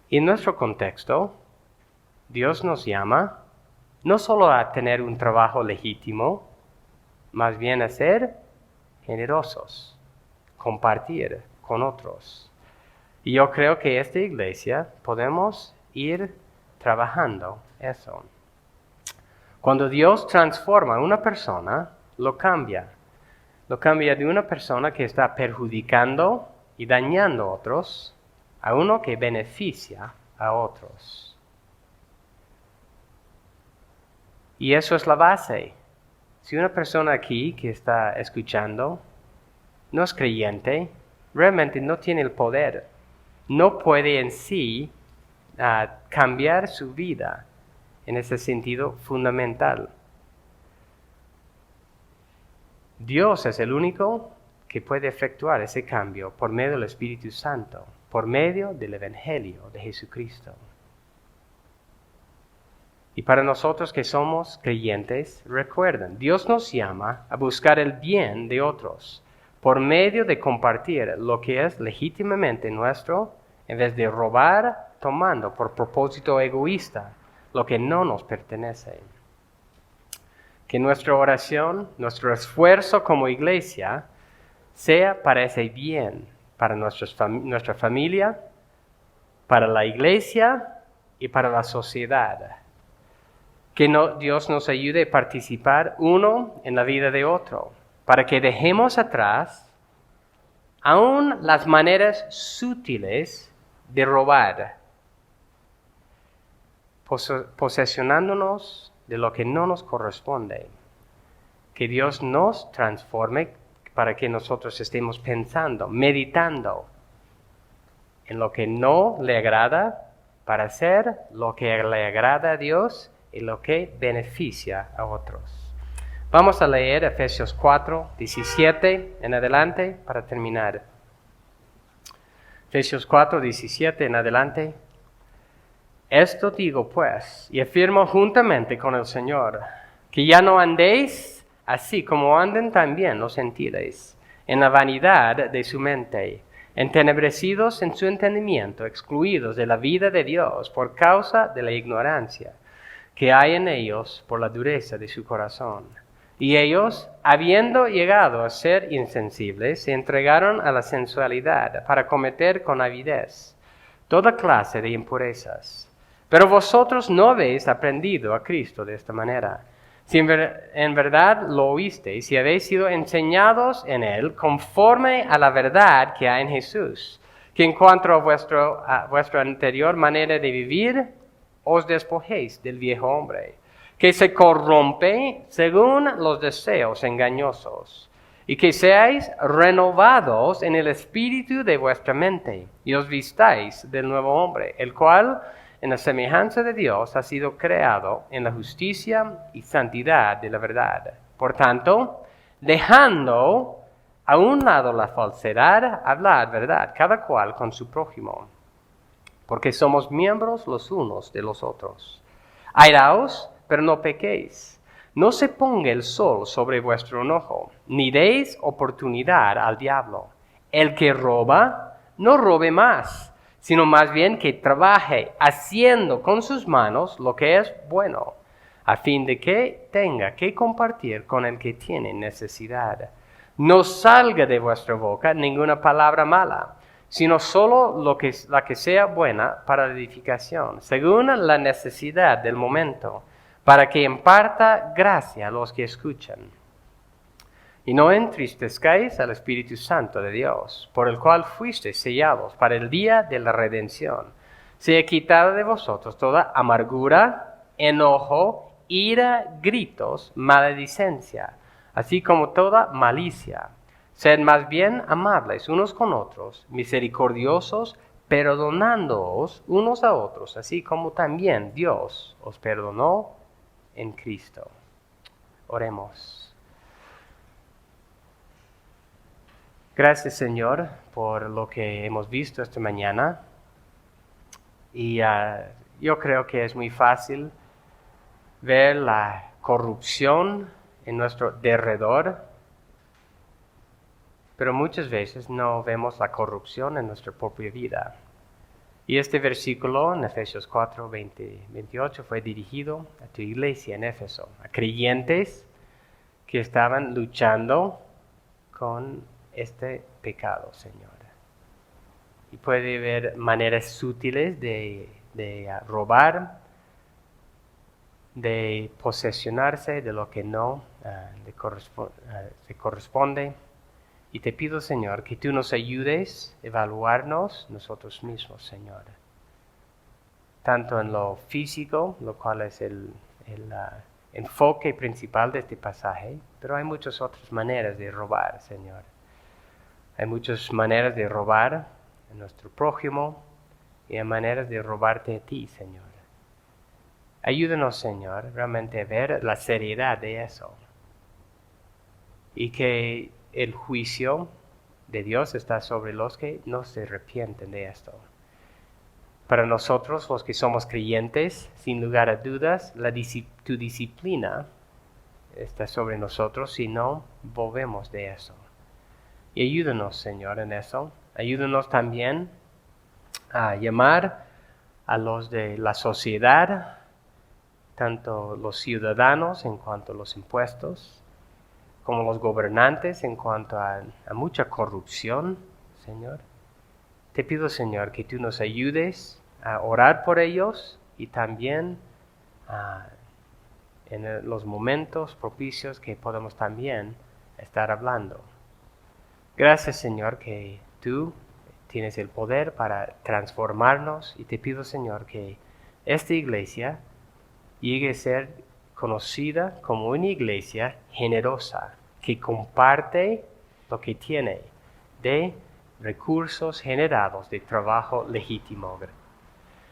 Speaker 1: Y en nuestro contexto, Dios nos llama no solo a tener un trabajo legítimo, más bien a ser generosos, compartir con otros. Y yo creo que esta iglesia podemos ir trabajando eso. Cuando Dios transforma a una persona, lo cambia. Lo cambia de una persona que está perjudicando y dañando a otros, a uno que beneficia a otros. Y eso es la base. Si una persona aquí que está escuchando no es creyente, realmente no tiene el poder, no puede en sí cambiar su vida en ese sentido fundamental. Dios es el único que puede efectuar ese cambio por medio del Espíritu Santo, por medio del Evangelio de Jesucristo. Y para nosotros que somos creyentes, recuerden, Dios nos llama a buscar el bien de otros por medio de compartir lo que es legítimamente nuestro, en vez de robar, tomando por propósito egoísta lo que no nos pertenece. Que nuestra oración, nuestro esfuerzo como iglesia, sea para ese bien, para nuestra familia, para la iglesia y para la sociedad. Que Dios nos ayude a participar uno en la vida de otro, para que dejemos atrás aún las maneras sutiles de robar, posesionándonos de lo que no nos corresponde. Que Dios nos transforme para que nosotros estemos pensando, meditando en lo que no le agrada, para hacer lo que le agrada a Dios y lo que beneficia a otros. Vamos a leer Efesios 4, 17 en adelante para terminar. Efesios 4, 17 en adelante. Esto digo pues, y afirmo juntamente con el Señor, que ya no andéis así como andan también los gentiles, en la vanidad de su mente, entenebrecidos en su entendimiento, excluidos de la vida de Dios por causa de la ignorancia que hay en ellos por la dureza de su corazón, Y ellos, habiendo llegado a ser insensibles, se entregaron a la sensualidad para cometer con avidez toda clase de impurezas. Pero vosotros no habéis aprendido a Cristo de esta manera. Si en verdad lo oísteis y habéis sido enseñados en Él conforme a la verdad que hay en Jesús, que en cuanto a vuestra anterior manera de vivir, os despojéis del viejo hombre, que se corrompe según los deseos engañosos, y que seáis renovados en el espíritu de vuestra mente, y os vistáis del nuevo hombre, el cual, en la semejanza de Dios, ha sido creado en la justicia y santidad de la verdad. Por tanto, dejando a un lado la falsedad, hablad verdad, cada cual con su prójimo, porque somos miembros los unos de los otros. Airaos, pero no pequéis. No se ponga el sol sobre vuestro enojo, ni deis oportunidad al diablo. El que roba, no robe más, sino más bien que trabaje haciendo con sus manos lo que es bueno, a fin de que tenga que compartir con el que tiene necesidad. No salga de vuestra boca ninguna palabra mala, sino solo la que sea buena para la edificación, según la necesidad del momento, para que imparta gracia a los que escuchan. Y no entristezcáis al Espíritu Santo de Dios, por el cual fuisteis sellados para el día de la redención. Sea quitada de vosotros toda amargura, enojo, ira, gritos, maledicencia, así como toda malicia. Sed más bien amables unos con otros, misericordiosos, perdonándoos unos a otros, así como también Dios os perdonó en Cristo. Oremos. Gracias, Señor, por lo que hemos visto esta mañana. Y yo creo que es muy fácil ver la corrupción en nuestro derredor, pero muchas veces no vemos la corrupción en nuestra propia vida. Y este versículo en Efesios 4, 28 fue dirigido a tu iglesia en Éfeso, a creyentes que estaban luchando con este pecado, Señor. Y puede haber maneras sutiles de robar, de posesionarse de lo que no se corresponde. Y te pido, Señor, que tú nos ayudes a evaluarnos nosotros mismos, Señor. Tanto en lo físico, lo cual es el enfoque principal de este pasaje, pero hay muchas otras maneras de robar, Señor. Hay muchas maneras de robar a nuestro prójimo y hay maneras de robarte a ti, Señor. Ayúdanos, Señor, realmente a ver la seriedad de eso. Y que el juicio de Dios está sobre los que no se arrepienten de esto. Para nosotros, los que somos creyentes, sin lugar a dudas, tu disciplina está sobre nosotros si no volvemos de eso. Y ayúdanos, Señor, en eso. Ayúdanos también a llamar a los de la sociedad, tanto los ciudadanos en cuanto a los impuestos, como los gobernantes en cuanto a mucha corrupción, Señor. Te pido, Señor, que tú nos ayudes a orar por ellos y también en los momentos propicios que podemos también estar hablando. Gracias, Señor, que tú tienes el poder para transformarnos y te pido, Señor, que esta iglesia llegue a ser conocida como una iglesia generosa, que comparte lo que tiene de recursos generados de trabajo legítimo.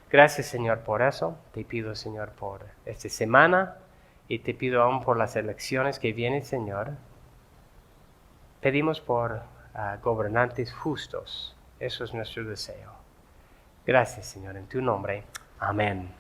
Speaker 1: Gracias, Señor, por eso. Te pido, Señor, por esta semana y te pido aún por las elecciones que vienen, Señor. Pedimos por gobernantes justos. Eso es nuestro deseo. Gracias, Señor, en tu nombre. Amén.